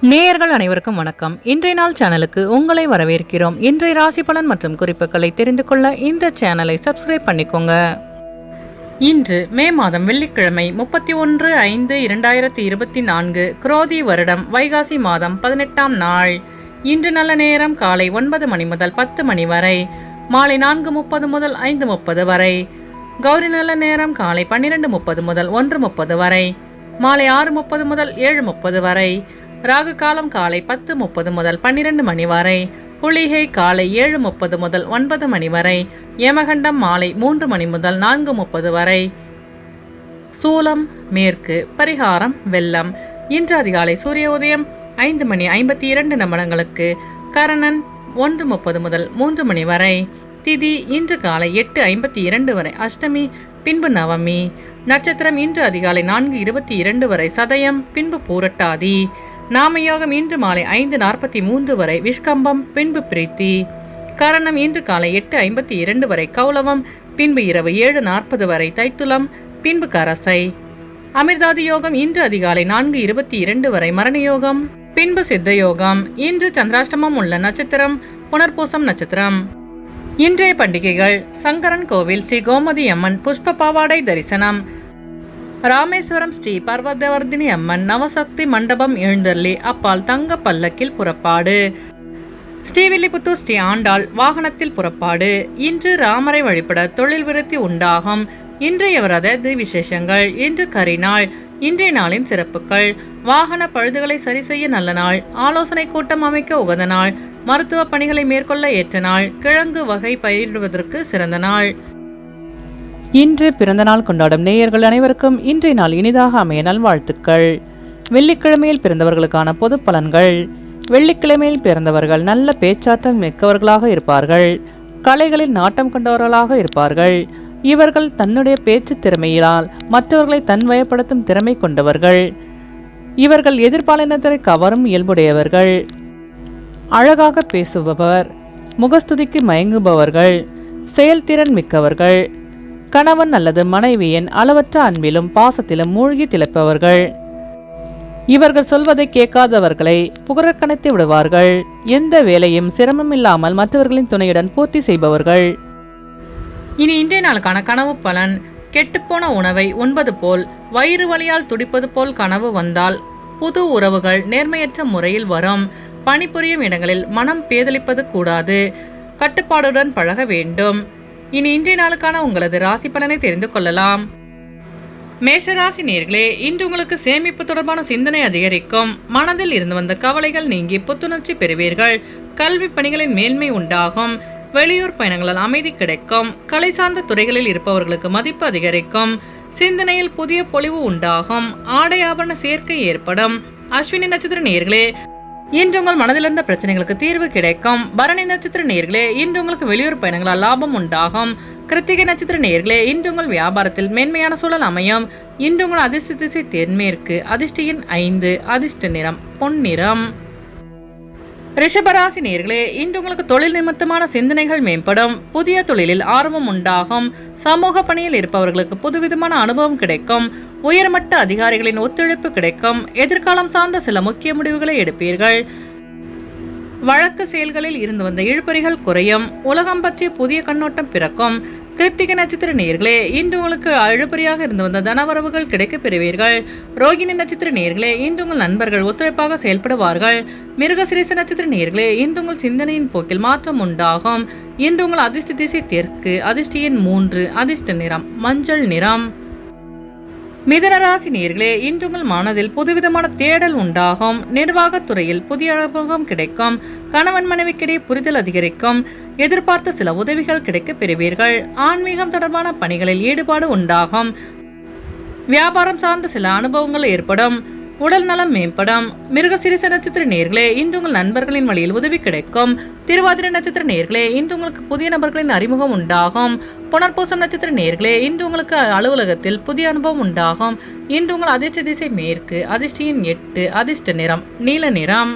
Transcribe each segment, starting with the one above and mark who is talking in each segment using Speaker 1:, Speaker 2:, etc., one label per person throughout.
Speaker 1: நேயர்கள் அனைவருக்கும் வணக்கம். இன்றைய நாள் சேனலுக்கு உங்களை வரவேற்கிறோம். இன்றைய ராசி பலன் மற்றும் குறிப்புகளை தெரிந்து கொள்ள இந்த சேனலை சப்ஸ்கிரைப் பண்ணிக்கோங்க. இன்று மே மாதம் வெள்ளிக்கிழமை 31/5/2024 குரோதி வருடம் வைகாசி மாதம் 18ஆம் நாள். இன்று நல்ல நேரம் காலை 9 மணி முதல் 10 மணி வரை, மாலை 4:30 முதல் 5:30 வரை. கௌரி நல்ல நேரம் காலை 12:30 முதல் 1:30 வரை, மாலை 6:30 முதல் 7:30 வரை. ராகு காலம் காலை 10:30 முதல் 12 மணி வரை, புலிகை காலை 7:30 முதல் 9 மணி வரை, யமகண்டம் மாலை 3 மணி முதல் 4:30 வரை. சூலம் மேற்கு, பரிகாரம் வெள்ளம். இன்று அதிகாலை சூரிய உதயம் 5:52 கரணன் 1:30 முதல் 3 மணி வரை. திதி இன்று காலை 8:52 வரை, அஷ்டமி பின்பு நவமி. நட்சத்திரம் இன்று அதிகாலை 4:22 வரை சதயம் பின்பு பூரட்டாதி. நாமயோகம் இன்று மாலை 5:43 வரை விஷ்கம்பம் பின்பு பிரீத்தி. கரணம் இன்று காலை 8:52 வரை கௌலவம் பின்பு இரவு 7:40 வரை தைத்துலம் பின்பு கரசை. அமிர்தாதி யோகம் இன்று அதிகாலை 4:22 வரை மரணயோகம் பின்பு சித்தயோகம். இன்று சந்திராஷ்டமம் உள்ள நட்சத்திரம் புனர்பூசம் நட்சத்திரம். இன்றைய பண்டிகைகள்: சங்கரன் கோவில் ஸ்ரீ கோமதி அம்மன் புஷ்ப பாவாடை தரிசனம், ராமேஸ்வரம் ஸ்ரீ பர்வதவர்தினி அம்மன் நவசக்தி மண்டபம் எழுந்தள்ளி அப்பால் தங்க பல்லக்கில் புறப்பாடு, ஸ்ரீவில்லிபுத்தூர் ஸ்ரீ ஆண்டாள் வாகனத்தில் புறப்பாடு. இன்று ராமரை வழிபட தொழில் விருத்தி உண்டாகும். இன்றைய விரத விசேஷங்கள்: இன்று கரிநாள். இன்றைய நாளின் சிறப்புகள்: வாகன பழுதுகளை சரி செய்ய நல்ல நாள், ஆலோசனை கூட்டம் அமைக்க உகந்த நாள், மருத்துவ பணிகளை மேற்கொள்ள ஏற்ற நாள், கிழங்கு வகை பயிரிடுவதற்கு சிறந்த நாள். இன்று பிறந்த நாள் கொண்டாடும் நேயர்கள் அனைவருக்கும் இன்றைய நாள் இனிதாக அமைய நல்வாழ்த்துக்கள். வெள்ளிக்கிழமையில் பிறந்தவர்களுக்கான பொது பலன்கள்: வெள்ளிக்கிழமையில் பிறந்தவர்கள் நல்ல பேச்சாற்றல் மிக்கவர்களாக இருப்பார்கள். கலைகளில் நாட்டம் கொண்டவர்களாக இருப்பார்கள். இவர்கள் தன்னுடைய பேச்சு திறமையினால் மற்றவர்களை தன்வயப்படுத்தும் திறமை கொண்டவர்கள். இவர்கள் எதிர்பாலினத்தை கவரும் இயல்புடையவர்கள். அழகாக பேசுபவர், முகஸ்துதிக்கு மயங்குபவர்கள், செயல்திறன் மிக்கவர்கள். கணவன் அல்லது மனைவியின் அளவற்ற அன்பிலும் பாசத்திலும் மூழ்கி திளைப்பவர்கள். இவர்கள் சொல்வதை கேட்காதவர்களை புகழக்கணித்து விடுவார்கள். எந்த வேலையும் சிரமம் இல்லாமல் மற்றவர்களின் துணையுடன் பூர்த்தி செய்பவர்கள். இனி இன்றைய நாளுக்கான கனவு பலன்: கெட்டுப்போன உணவை உண்பது போல், வயிறு வலியால் துடிப்பது போல் கனவு வந்தால் புது உறவுகள் நேர்மையற்ற முறையில் வரும். பணிபுரியும் இடங்களில் மனம் பேதலிப்பது கூடாது. கட்டுப்பாடுடன் பழக வேண்டும். இனி இன்றைய நாளுக்கான உங்களது ராசி பலனை தெரிந்து கொள்ளலாம். மேஷராசி நேயர்களே, இன்று உங்களுக்கு சேமிப்பு தொடர்பான சிந்தனை அதிகரிக்கும். மனதில் இருந்து வந்த கவலைகள் நீங்கி புத்துணர்ச்சி பெறுவீர்கள். கல்வி பணிகளின் மேன்மை உண்டாகும். வெளியூர் பயணங்களால் அமைதி கிடைக்கும். கலை சார்ந்த துறைகளில் இருப்பவர்களுக்கு மதிப்பு அதிகரிக்கும். சிந்தனையில் புதிய பொலிவு உண்டாகும். ஆடை ஆபரண சேர்க்கை ஏற்படும். அஸ்வினி நட்சத்திர நேயர்களே, இன்று உங்கள் மனதில் இருந்த பிரச்சனைகளுக்கு தீர்வு கிடைக்கும். பரணி நட்சத்திர நேயர்களே, இன்று உங்களுக்கு வெளியூர் பயணங்களால் லாபம் உண்டாகும். கிருத்திகை நட்சத்திர நேயர்களே, இன்று உங்கள் வியாபாரத்தில் மேன்மையான சூழல் அமையும். இன்று உங்கள் அதிர்ஷ்ட திசை தென்மேற்கு. அதிர்ஷ்ட எண் 5. அதிர்ஷ்ட நிறம் பொன்னிறம். ரிஷபராசி நேயர்களே, இன்று உங்களுக்கு தொழில் நிமித்தமான சிந்தனைகள் மேம்படும். புதிய தொழிலில் ஆர்வம் உண்டாகும். சமூக பணியில் இருப்பவர்களுக்கு புதுவிதமான அனுபவம் கிடைக்கும். உயர்மட்ட அதிகாரிகளின் ஒத்துழைப்பு கிடைக்கும். எதிர்காலம் சார்ந்த சில முக்கிய முடிவுகளை எடுப்பீர்கள். வழக்கு செயல்களில் இருந்து வந்த இழுபறிகள் குறையும். உலகம் பற்றிய புதிய கண்ணோட்டம் பிறக்கும். கிருத்திகை நட்சத்திர நேயர்களே, இன்று உங்களுக்கு இழுபறியாக இருந்து வந்த தனவரவுகள் கிடைக்க பெறுவீர்கள். ரோகிணி நட்சத்திர நேயர்களே, இன்று உங்கள் நண்பர்கள் ஒத்துழைப்பாக செயல்படுவார்கள். மிருகசிரீச நட்சத்திர நேயர்களே, இன்று உங்கள் சிந்தனையின் போக்கில் மாற்றம் உண்டாகும். இன்று உங்கள் அதிர்ஷ்ட திசை தெற்கு. அதிர்ஷ்ட எண் 3. அதிர்ஷ்ட நிறம் மஞ்சள் நிறம். மிதுனராசி நேயர்களே, இன்று உங்கள் மனதில் புதுவிதமான தேடல் உண்டாகும். நிர்வாகத்துறையில் புதிய அனுபவம் கிடைக்கும். கணவன் மனைவிக்கிடையே புரிதல் அதிகரிக்கும். எதிர்பார்த்த சில உதவிகள் கிடைக்க பெறுவீர்கள். ஆன்மீகம் தொடர்பான பணிகளில் ஈடுபாடு உண்டாகும். வியாபாரம் சார்ந்த சில அனுபவங்கள் ஏற்படும். உடல் நலம் மேம்படும். மிருகசிரீச நட்சத்திர நேயர்களே, இன்று உங்கள் நண்பர்களின் வழியில் உதவி கிடைக்கும். திருவாதிரை நட்சத்திர நேயர்களே, இன்று உங்களுக்கு புதிய நபர்களின் அறிமுகம் உண்டாகும். புனர்பூசம் நட்சத்திர நேயர்களே, இன்று உங்களுக்கு அலுவலகத்தில் புதிய அனுபவம் உண்டாகும். இன்று உங்கள் அதிர்ஷ்ட திசை மேற்கு. அதிர்ஷ்ட எண் 8. அதிர்ஷ்ட நிறம் நீல நிறம்.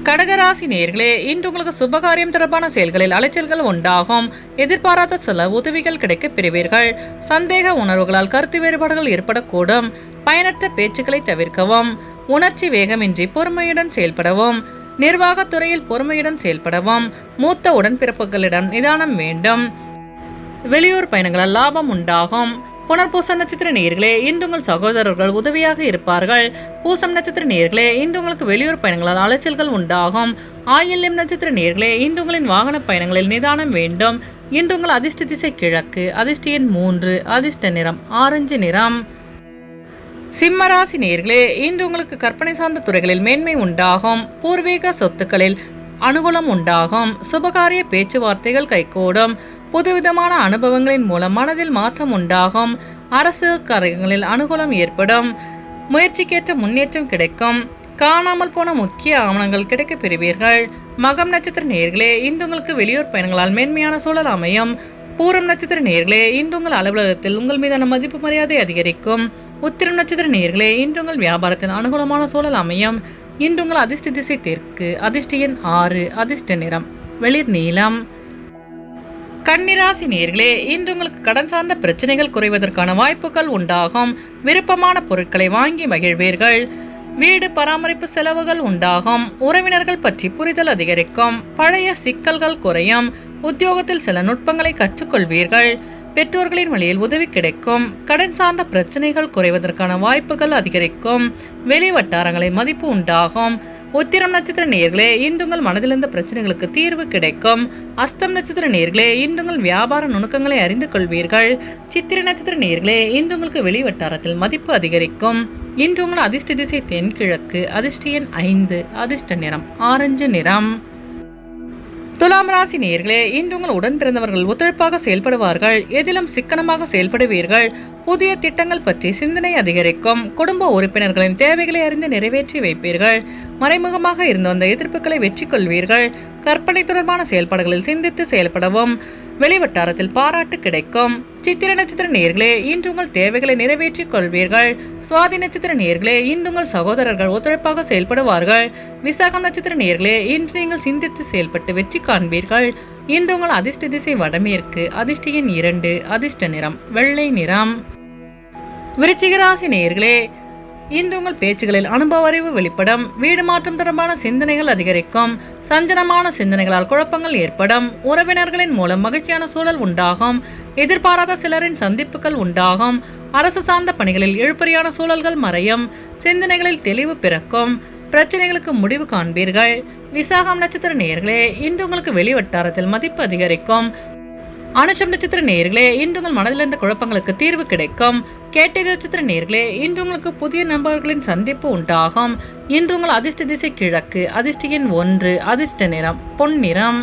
Speaker 1: கடகராசி நேயர்களே, இன்று உங்களுக்கு சுபகாரியம் தொடர்பான செயல்களில் அலைச்சல்கள் உண்டாகும். எதிர்பாராத சில உதவிகள் கிடைக்க பெறுவீர்கள். சந்தேக உணர்வுகளால் கருத்து வேறுபாடுகள் ஏற்படக்கூடும். பயனற்ற பேச்சுக்களை தவிர்க்கவும். உணர்ச்சி வேகமின்றி பொறுமையுடன் செயல்படவும். நிர்வாகத்துறையில் பொறுமையுடன் செயல்படவும். மூத்த உடன்பிறப்புகளிடம் நிதானம் வேண்டும். வெளியூர் பயணங்களால் லாபம் உண்டாகும். புனர்பூசம் நட்சத்திர நேயர்களே, இன்று உங்கள் சகோதரர்கள் உதவியாக இருப்பார்கள். பூசம் நட்சத்திர நேயர்களே, இன்று உங்களுக்கு வெளியூர் பயணங்களால் அலைச்சல்கள் உண்டாகும். ஆயில்யம் நட்சத்திர நேயர்களே, இன்று உங்களின் வாகன பயணங்களில் நிதானம் வேண்டும். இன்று உங்கள் அதிர்ஷ்ட திசை கிழக்கு. அதிர்ஷ்ட எண் 3. அதிர்ஷ்ட நிறம் ஆரஞ்சு நிறம். சிம்மராசி நேயர்களே, இன்று உங்களுக்கு கற்பனை சார்ந்த துறைகளில் மேன்மை உண்டாகும். பூர்வீக சொத்துக்களில் அனுகூலம் உண்டாகும். சுபகாரிய பேச்சுவார்த்தைகள் கைகூடும். புதுவிதமான அனுபவங்களின் மூலம் மனதில் மாற்றம் உண்டாகும். அரசு காரியங்களில் அனுகூலம் ஏற்படும். முயற்சிக்கேற்ற முன்னேற்றம் கிடைக்கும். காணாமல் போன முக்கிய ஆவணங்கள் கிடைக்கப் பெறுவீர்கள். மகம் நட்சத்திர நேயர்களே, இன்று உங்களுக்கு வெளியூர் பயணங்களால் மேன்மையான சூழல் அமையும். பூரம் நட்சத்திர நேயர்களே, இன்று உங்கள் அலுவலகத்தில் உங்கள் மீதான மதிப்பு மரியாதை அதிகரிக்கும். உத்திரம் நட்சத்திர நேயர்களே, இன்று உங்கள் வியாபாரத்தில் அனுகூலமான சூழல் அமையும். இன்று உங்கள் அதிர்ஷ்ட திசை தெற்கு. அதிர்ஷ்ட எண் 6. அதிர்ஷ்ட நிறம் வெளிர் நீலம். கன்னிராசி நேயர்களே, இன்று உங்களுக்கு கடன் சார்ந்த பிரச்சனைகள் குறைவதற்கான வாய்ப்புகள் உண்டாகும். விருப்பமான பொருட்களை வாங்கி மகிழ்வீர்கள். வீடு பராமரிப்பு செலவுகள் உண்டாகும். உறவினர்கள் பற்றி புரிதல் அதிகரிக்கும். பழைய சிக்கல்கள் குறையும். உத்தியோகத்தில் சில நுட்பங்களை கற்றுக்கொள்வீர்கள். பெற்றோர்களின் வழியில் உதவி கிடைக்கும். கடன் சார்ந்த பிரச்சனைகள் குறைவதற்கான வாய்ப்புகள் அதிகரிக்கும். வெளி வட்டாரங்களில் மதிப்பு உண்டாகும். உத்திரம் நட்சத்திர நேயர்களே, இன்று உங்கள் மனதிலிருந்த பிரச்சனைகளுக்கு தீர்வு கிடைக்கும். அஸ்தம் நட்சத்திர நேயர்களே, இன்று உங்கள் வியாபார நுணுக்கங்களை அறிந்து கொள்வீர்கள். சித்திரை நட்சத்திர நேயர்களே, இன்று உங்களுக்கு வெளி வட்டாரத்தில் மதிப்பு அதிகரிக்கும். இன்று உங்கள் அதிர்ஷ்ட திசை தென்கிழக்கு. அதிர்ஷ்ட எண் 5. அதிர்ஷ்ட நிறம் ஆரஞ்சு நிறம். துலாம் ராசி நேயர்களே, இன்று உங்கள் உடன் பிறந்தவர்கள் ஒத்துழைப்பாக செயல்படுவார்கள். எதிலும் சிக்கனமாக செயல்படுவீர்கள். புதிய திட்டங்கள் பற்றி சிந்தனை அதிகரிக்கும். குடும்ப உறுப்பினர்களின் தேவைகளை அறிந்து நிறைவேற்றி வைப்பீர்கள். மறைமுகமாக இருந்து வந்த எதிர்ப்புகளை வெற்றி கொள்வீர்கள். கற்பனை தொடர்பான செயல்பாடுகளில் சிந்தித்து செயல்படவும். வெளிவட்டாரத்தில் பாராட்டு கிடைக்கும். சித்திரை நட்சத்திர நேயர்களே, இன்று உங்கள் தேவைகளை நிறைவேற்றிக் கொள்வீர்கள். சுவாதி நட்சத்திர நேயர்களே, இன்று உங்கள் சகோதரர்கள் ஒத்துழைப்பாக செயல்படுவார்கள். விசாகம் நட்சத்திர நேயர்களே, இன்று நீங்கள் சிந்தித்து செயல்பட்டு வெற்றி காண்பீர்கள். இன்று உங்கள் அதிர்ஷ்ட திசை வடமேற்கு. அதிர்ஷ்ட எண் 2. அதிர்ஷ்ட நிறம் வெள்ளை நிறம். விருச்சிக ராசி நேயர்களே, இன்று உங்கள் பேச்சுகளில் அனுபவ அறிவு வெளிப்படும். வீடு மாற்றம் தொடர்பான சிந்தனைகள் அதிகரிக்கும். சஞ்சலமான சிந்தனைகளால் குழப்பங்கள் ஏற்படும். உறவினர்களின் மூலம் மகிழ்ச்சியான சூழல் உண்டாகும். எதிர்பாராத சிலரின் சந்திப்புகள் உண்டாகும். அரசு சார்ந்த பணிகளில் இழுபறியான சூழல்கள் மறையும். சிந்தனைகளில் தெளிவு பிறக்கும். பிரச்சனைகளுக்கு முடிவு காண்பீர்கள். விசாகம் நட்சத்திர நேயர்களே, இன்று உங்களுக்கு வெளி வட்டாரத்தில் மதிப்பு அதிகரிக்கும். அனுஷம் நட்சத்திர நேயர்களே, இன்று உங்கள் மனதில் இருந்த குழப்பங்களுக்கு தீர்வு கிடைக்கும். கேட்டை நட்சத்திர நேயர்களே, இன்று உங்களுக்கு புதிய நண்பர்களின் சந்திப்பு உண்டாகும். இன்று உங்கள் அதிர்ஷ்ட திசை கிழக்கு. அதிர்ஷ்ட எண் 1. அதிர்ஷ்ட நிறம் பொன்னிறம்.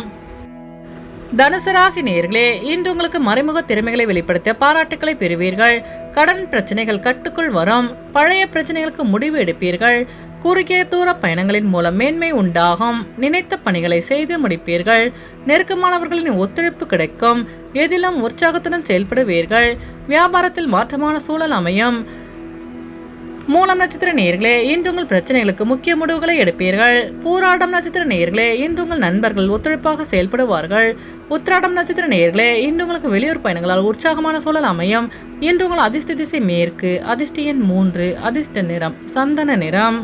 Speaker 1: தனுசு ராசி நேயர்களே, இன்று உங்களுக்கு மறைமுக திறமைகளை வெளிப்படுத்த பாராட்டுக்களை பெறுவீர்கள். கடன் பிரச்சனைகள் கட்டுக்குள் வரும். பழைய பிரச்சனைகளுக்கு முடிவு எடுப்பீர்கள். குறுகிய தூர பயணங்களின் மூலம் மேன்மை உண்டாகும். நினைத்த பணிகளை செய்து முடிப்பீர்கள். நெருக்கமானவர்களின் ஒத்துழைப்பு கிடைக்கும். எதிலும் உற்சாகத்துடன் செயல்படுவீர்கள். வியாபாரத்தில் மாற்றமான சூழல் அமையும். மூலம் நட்சத்திர நேயர்களே, இன்று உங்கள் பிரச்சனைகளுக்கு முக்கிய முடிவுகளை எடுப்பீர்கள். பூராடம் நட்சத்திர நேயர்களே, இன்று உங்கள் நண்பர்கள் ஒத்துழைப்பாக செயல்படுவார்கள். உத்திராடம் நட்சத்திர நேயர்களே, இன்று உங்களுக்கு வெளியூர் பயணங்களால் உற்சாகமான சூழல் அமையும். இன்று உங்கள் அதிர்ஷ்ட திசை மேற்கு. அதிர்ஷ்ட எண் 3. அதிர்ஷ்ட நிறம் சந்தன நிறம்.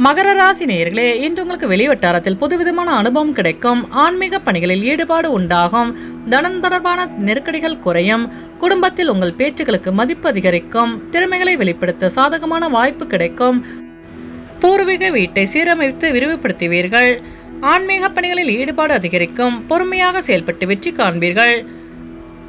Speaker 1: மகர ராசி நேயர்களே, இன்று உங்களுக்கு வெளிவட்டாரத்தில் புதுவிதமான அனுபவம் கிடைக்கும். ஆன்மீக பணிகளில் ஈடுபாடு உண்டாகும். தனம் தொடர்பான நெருக்கடிகள் குறையும். குடும்பத்தில் உங்கள் பேச்சுகளுக்கு மதிப்பு அதிகரிக்கும். திறமைகளை வெளிப்படுத்த சாதகமான வாய்ப்பு கிடைக்கும். பூர்வீக வீட்டை சீரமைத்து விரிவுபடுத்துவீர்கள். ஆன்மீக பணிகளில் ஈடுபாடு அதிகரிக்கும். பொறுமையாக செயல்பட்டு வெற்றி காண்பீர்கள்.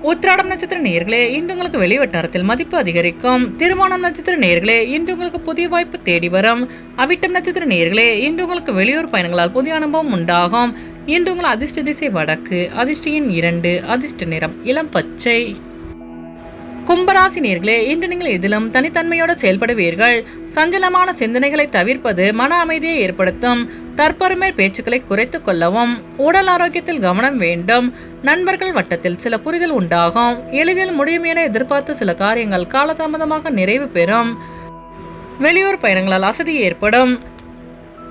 Speaker 1: உத்திராடம் நட்சத்திர நேயர்களே, இன்று உங்களுக்கு வெளிவட்டாரத்தில் மதிப்பு அதிகரிக்கும். திருமணம் நட்சத்திர நேயர்களே, இன்று உங்களுக்கு புதிய வாய்ப்பு தேடி வரும். அவிட்டம் நட்சத்திர நேயர்களே, இன்று உங்களுக்கு வெளியூர் பயணங்களால் புதிய அனுபவம் உண்டாகும். இன்று உங்கள் அதிர்ஷ்ட திசை வடக்கு. அதிர்ஷ்ட எண் 2. அதிர்ஷ்ட நிறம் இளம் பச்சை. கும்பராசி நேயர்களே, இன்று நீங்கள் எதிலும் தனித்தன்மையோடு செயல்படுவீர்கள். சஞ்சலமான சிந்தனைகளை தவிர்ப்பது மன அமைதியை ஏற்படுத்தும். தற்பெருமை பேச்சுக்களை குறைத்துக் கொள்ளவும். உடல் ஆரோக்கியத்தில் கவனம் வேண்டும். நண்பர்கள் வட்டத்தில் சில புரிதல் உண்டாகும். எளிதில் முடியும் என எதிர்பார்த்த சில காரியங்கள் காலதாமதமாக நிறைவு பெறும். வெளியூர் பயணங்களால் அசதி ஏற்படும்.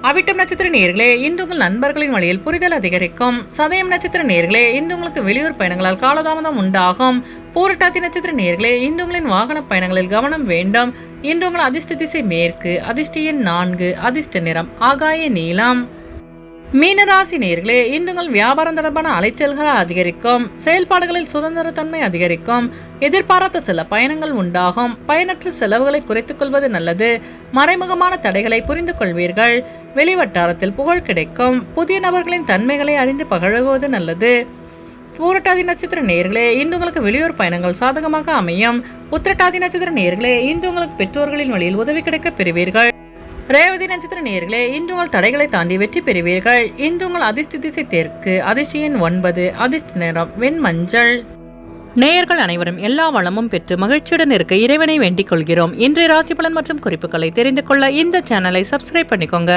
Speaker 1: அவிட்டம் நட்சத்திர நேயர்களே, இன்று உங்கள் நண்பர்களின் வழியில் புரிதல் அதிகரிக்கும். சதயம் நட்சத்திர நேயர்களே, இன்று உங்களுக்கு வெளியூர் பயணங்களால் காலதாமதம் உண்டாகும். பூரட்டாதி நட்சத்திர நேயர்களே, இன்று உங்களின் வாகன பயணங்களில் கவனம் வேண்டும். இன்று உங்கள் அதிர்ஷ்ட திசை மேற்கு, அதிர்ஷ்ட எண் 4, அதிர்ஷ்ட நிறம் ஆகாய நீலம். மீனராசி நேயர்களே, இன்று உங்கள் வியாபாரம் தொடர்பான அலைச்சல்கள் அதிகரிக்கும். செயல்பாடுகளில் சுதந்திர தன்மை அதிகரிக்கும். எதிர்பாராத சில பயணங்கள் உண்டாகும். பயனற்ற செலவுகளை குறைத்துக் கொள்வது நல்லது. மறைமுகமான தடைகளை புரிந்து கொள்வீர்கள். வெளிவட்டாரத்தில் புகழ் கிடைக்கும். புதிய நபர்களின் தன்மைகளை அறிந்து பழகுவது நல்லது. பூரட்டாதி நட்சத்திர நேயர்களே, இன்று உங்களுக்கு வெளியூர் பயணங்கள் சாதகமாக அமையும். உத்திரட்டாதி நட்சத்திர நேயர்களே, இன்று உங்களுக்கு பெற்றோர்களின் வழியில் உதவி கிடைக்க பெறுவீர்கள். ரேவதி நட்சத்திர நேயர்களே, இன்று உங்கள் தடைகளை தாண்டி வெற்றி பெறுவீர்கள். இன்று உங்கள் அதிர்ஷ்ட திசை தெற்கு, அதிர்ஷ்ட எண் 9, அதிர்ஷ்ட நிறம் வெண்மஞ்சள். நேயர்கள் அனைவரும் எல்லா வளமும் பெற்று மகிழ்ச்சியுடன் இருக்க இறைவனை வேண்டிக் கொள்கிறோம். இன்றைய ராசி பலன் மற்றும் குறிப்புகளை தெரிந்து கொள்ள இந்த சேனலை சப்ஸ்கிரைப் பண்ணிக்கோங்க.